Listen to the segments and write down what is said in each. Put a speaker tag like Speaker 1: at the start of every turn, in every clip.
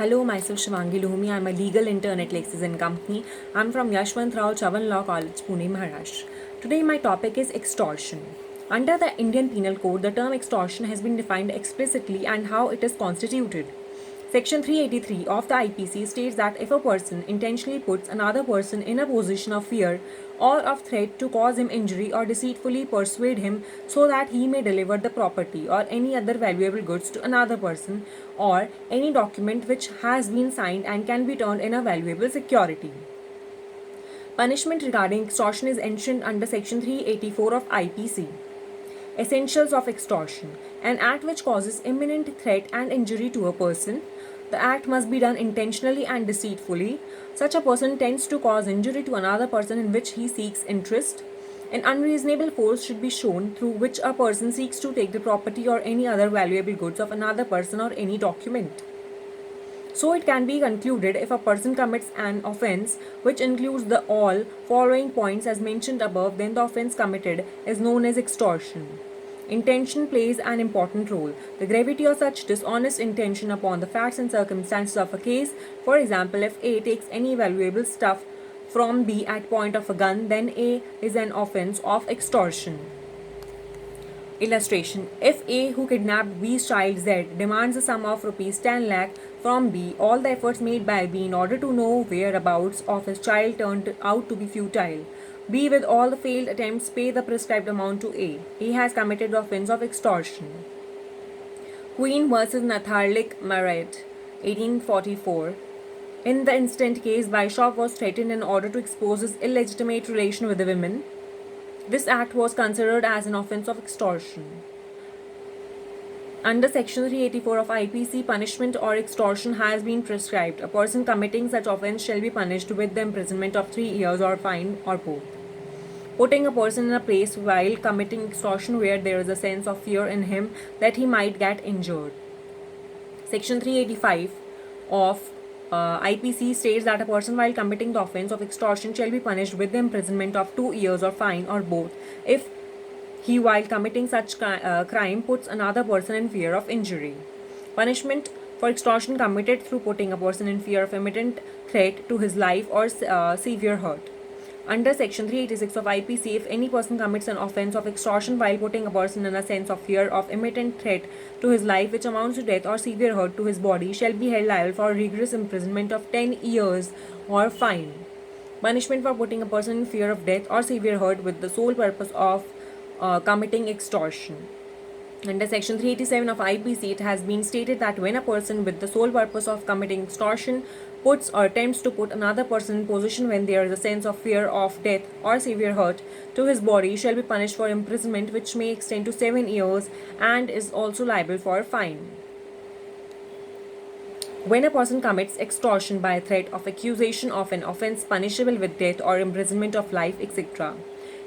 Speaker 1: Hello, myself Shivangi Lohmi. I'm a legal intern at Lexis & Company. I'm from Yashwantrao Chavan Law College, Pune, Maharashtra. Today my topic is extortion. Under the Indian Penal Code, the term extortion has been defined explicitly and how it is constituted. Section 383 of the IPC states that if a person intentionally puts another person in a position of fear or of threat to cause him injury or deceitfully persuade him so that he may deliver the property or any other valuable goods to another person, or any document which has been signed and can be turned in a valuable security. Punishment regarding extortion is enshrined under Section 384 of IPC. Essentials of extortion: an act which causes imminent threat and injury to a person. The act must be done intentionally and deceitfully. Such a person tends to cause injury to another person in which he seeks interest. An unreasonable force should be shown through which a person seeks to take the property or any other valuable goods of another person or any document. So it can be concluded, if a person commits an offence which includes the all following points as mentioned above, then the offence committed is known as extortion. Intention plays an important role. The gravity of such dishonest intention upon the facts and circumstances of a case. For example, if A takes any valuable stuff from B at point of a gun, then A is an offence of extortion. Illustration: if A, who kidnapped B's child Z, demands a sum of rupees 10 lakh from B, all the efforts made by B in order to know whereabouts of his child turned out to be futile. B, with all the failed attempts, pay the prescribed amount to A. A has committed the offence of extortion. Queen versus Natharlik Marriott, 1844. In the instant case, Bishop was threatened in order to expose his illegitimate relation with the women. This act was considered as an offence of extortion. Under Section 384 of IPC, punishment or extortion has been prescribed. A person committing such offence shall be punished with the imprisonment of 3 years or fine or both. Putting a person in a place while committing extortion where there is a sense of fear in him that he might get injured. Section 385 of IPC states that a person while committing the offence of extortion shall be punished with the imprisonment of 2 years or fine or both if he while committing such crime puts another person in fear of injury. Punishment for extortion committed through putting a person in fear of imminent threat to his life or severe hurt. Under Section 386 of IPC, if any person commits an offence of extortion while putting a person in a sense of fear of imminent threat to his life which amounts to death or severe hurt to his body, shall be held liable for rigorous imprisonment of 10 years or fine. Punishment for putting a person in fear of death or severe hurt with the sole purpose of committing extortion. Under Section 387 of IPC, it has been stated that when a person with the sole purpose of committing extortion puts or attempts to put another person in position when there is a sense of fear of death or severe hurt to his body, shall be punished for imprisonment which may extend to 7 years and is also liable for a fine. When a person commits extortion by threat of accusation of an offence punishable with death or imprisonment of life, etc.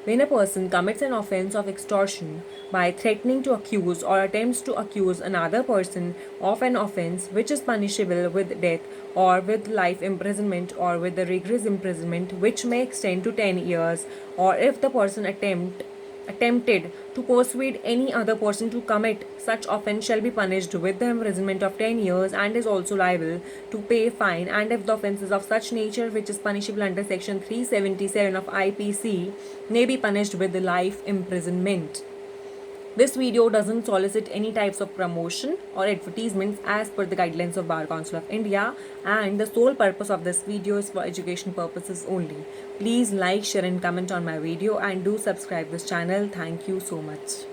Speaker 1: When a person commits an offence of extortion by threatening to accuse or attempts to accuse another person of an offence which is punishable with death or with life imprisonment or with the rigorous imprisonment which may extend to 10 years, or if the person attempted to persuade any other person to commit such offence, shall be punished with the imprisonment of 10 years and is also liable to pay fine, and if the offence is of such nature which is punishable under Section 377 of IPC, may be punished with the life imprisonment. This video doesn't solicit any types of promotion or advertisements as per the guidelines of Bar Council of India, and the sole purpose of this video is for education purposes only. Please like, share and comment on my video and do subscribe this channel. Thank you so much.